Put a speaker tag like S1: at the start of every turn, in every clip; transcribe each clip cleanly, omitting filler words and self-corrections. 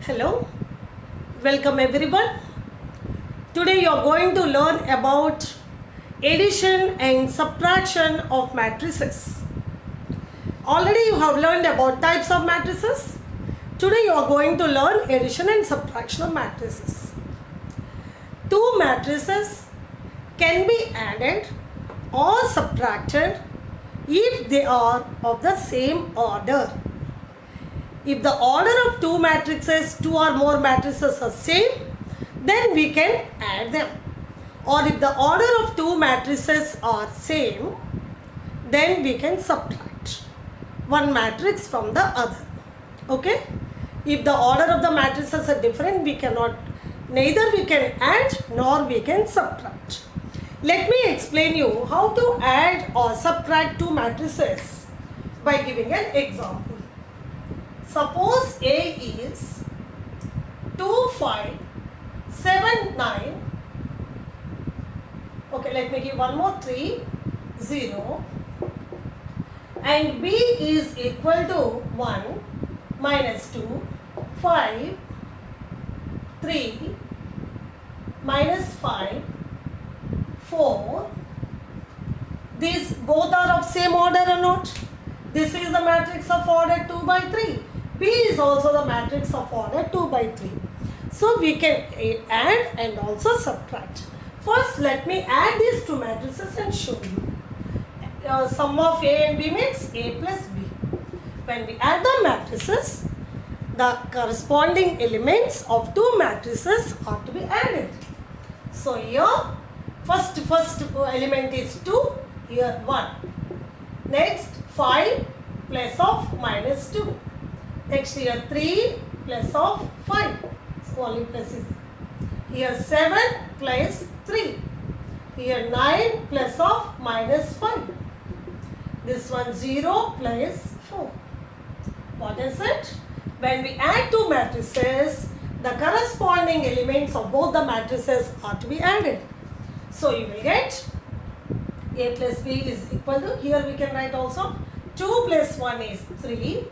S1: Hello, welcome everyone. Today you are going to learn about addition and subtraction of matrices. Already you have learned about types of matrices. Today you are going to learn addition and subtraction of matrices. Two matrices can be added or subtracted if they are of the same order. If the order of two matrices, two or more matrices are same, then we can add them. Or if the order of two matrices are same, then we can subtract one matrix from the other. Okay? If the order of the matrices are different, neither we can add nor we can subtract. Let me explain you how to add or subtract two matrices by giving an example. Suppose A is 2, 5, 7, 9. Okay, let me give one more 3, 0. And B is equal to 1, minus 2, 5, 3, minus 5, 4. These both are of same order or not? This is the matrix of order 2 by 3. B is also the matrix of order 2 by 3. So we can add and also subtract. First let me add these two matrices and show you. Sum of A and B means A plus B. When we add the matrices, the corresponding elements of two matrices are to be added. So here first element is 2, here 1. Next 5 plus of minus 2. Next here 3 plus of 5. So only plus is here 7 plus 3. Here 9 plus of minus 5. This one 0 plus 4. What is it? When we add two matrices, the corresponding elements of both the matrices are to be added. So you will get A plus B is equal to, here we can write also 2 plus 1 is 3.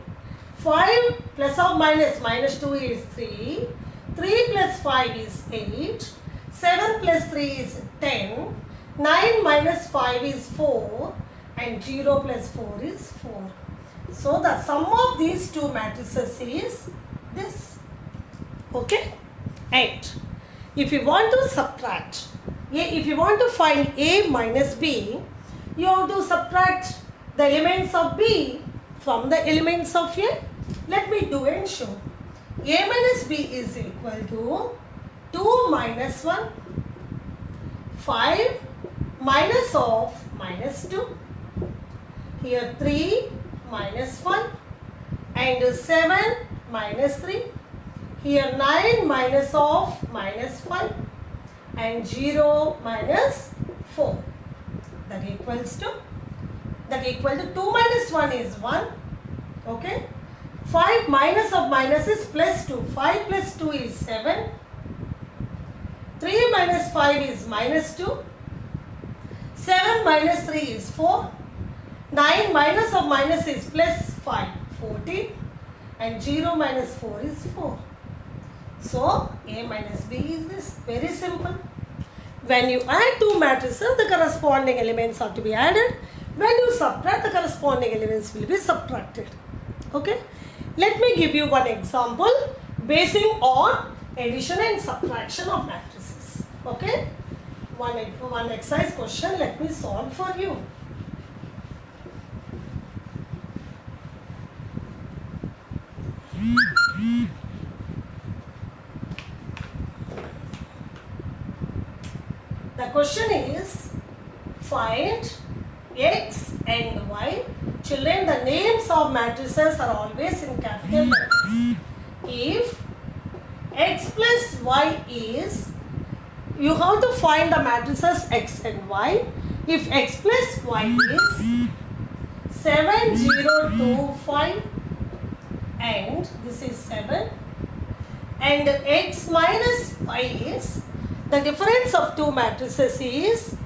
S1: 5 plus or minus 2 is 3. 3 plus 5 is 8. 7 plus 3 is 10. 9 minus 5 is 4. And 0 plus 4 is 4. So the sum of these two matrices is this. Okay? 8. If you want to subtract, if you want to find A minus B, you have to subtract the elements of B from the elements of A. Let me do and show. A minus B is equal to 2 minus 1, 5 minus of minus 2, here 3 minus 1 and 7 minus 3, here 9 minus of minus 5 and 0 minus 4. That equal to 2 minus 1 is 1. Okay. 5 minus of minus is plus 2. 5 plus 2 is 7. 3 minus 5 is minus 2. 7 minus 3 is 4. 9 minus of minus is plus 5. 14. And 0 minus 4 is 4. So A minus B is this. Very simple. When you add two matrices, the corresponding elements are to be added. When you subtract, the corresponding elements will be subtracted. Okay. Let me give you one example basing on addition and subtraction of matrices. Okay. One exercise question let me solve for you. The question is, find X and Y. Children, the names of matrices are always in capital letters. If X plus Y is, you have to find the matrices X and Y. If X plus Y is 7, 0, 2, 5 and this is 7 and X minus Y is, the difference of two matrices is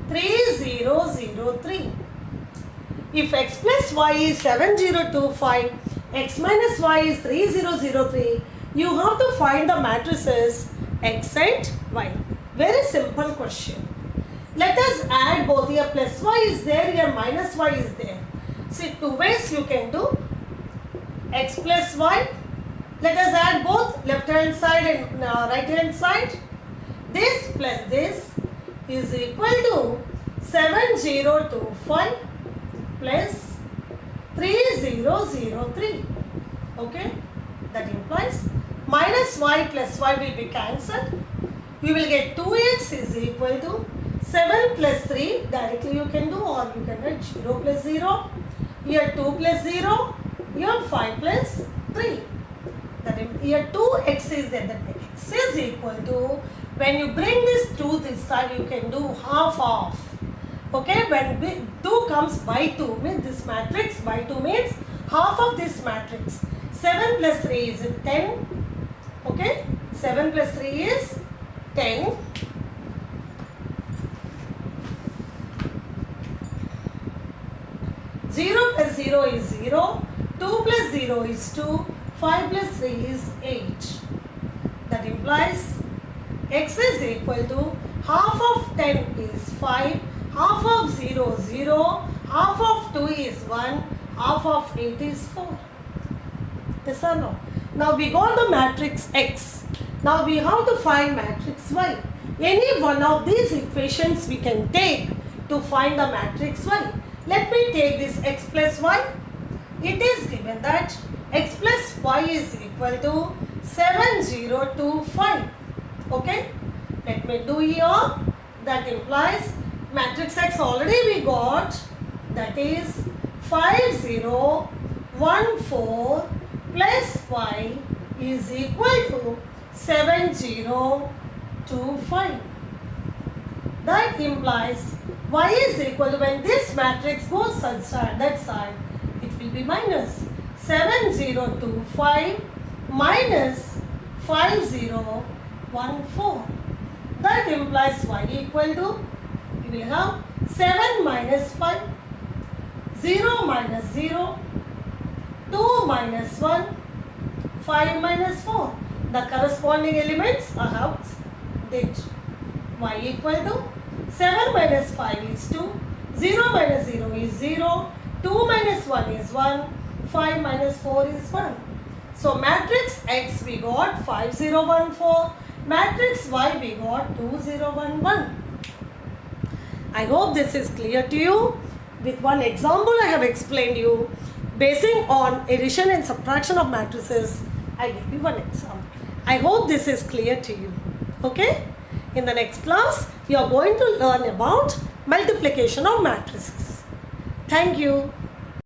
S1: 3, 0, 0, 3. If X plus Y is 7, 0, 2, 5, x minus y is 3, 0, 0, 3. You have to find the matrices x and y. Very simple question. Let us add both. Here plus y is there, here minus y is there. See, two ways you can do. X plus y. Let us add both left hand side and right hand side. This plus this is equal to 7025 plus 3003. Okay, that implies minus y plus y will be cancelled. You will get 2x is equal to 7 plus 3. Directly you can do, or you can write 0 plus 0. Here 2 plus 0. Here 5 plus 3. That is, here 2x is there. That x is equal to, when you bring this to this side, you can do half of. Okay, when 2 comes by 2, means this matrix by 2 means half of this matrix. 7 plus 3 is 10. Okay, 7 plus 3 is 10. Zero plus 0 is 0. 2 plus 0 is 2. 5 plus 3 is 8. That implies x is equal to half of 10 is 5. Half of 0 is 0. Half of 2 is 1. Half of 8 is 4. Yes or no? Now we got the matrix x. Now we have to find matrix y. Any one of these equations we can take to find the matrix y. Let me take this x plus y. It is given that x plus y is equal to 7025. Okay. Let me do here. That implies matrix x already we got. That is 5014 plus y is equal to 7025. That implies y is equal to, when this matrix goes that side, it will be minus 7025 minus 5014. That implies y equal to, you will have 7 minus 5, 0 minus 0, 2 minus 1, 5 minus 4. The corresponding elements I have did. Y equal to 7 minus 5 is 2, 0 minus 0 is 0, 2 minus 1 is 1, 5 minus 4 is 1. So matrix X we got 5014, matrix Y we got 2011. I hope this is clear to you. With one example I have explained you. Basing on addition and subtraction of matrices, I give you one example. I hope this is clear to you. Okay? In the next class, you are going to learn about multiplication of matrices. Thank you.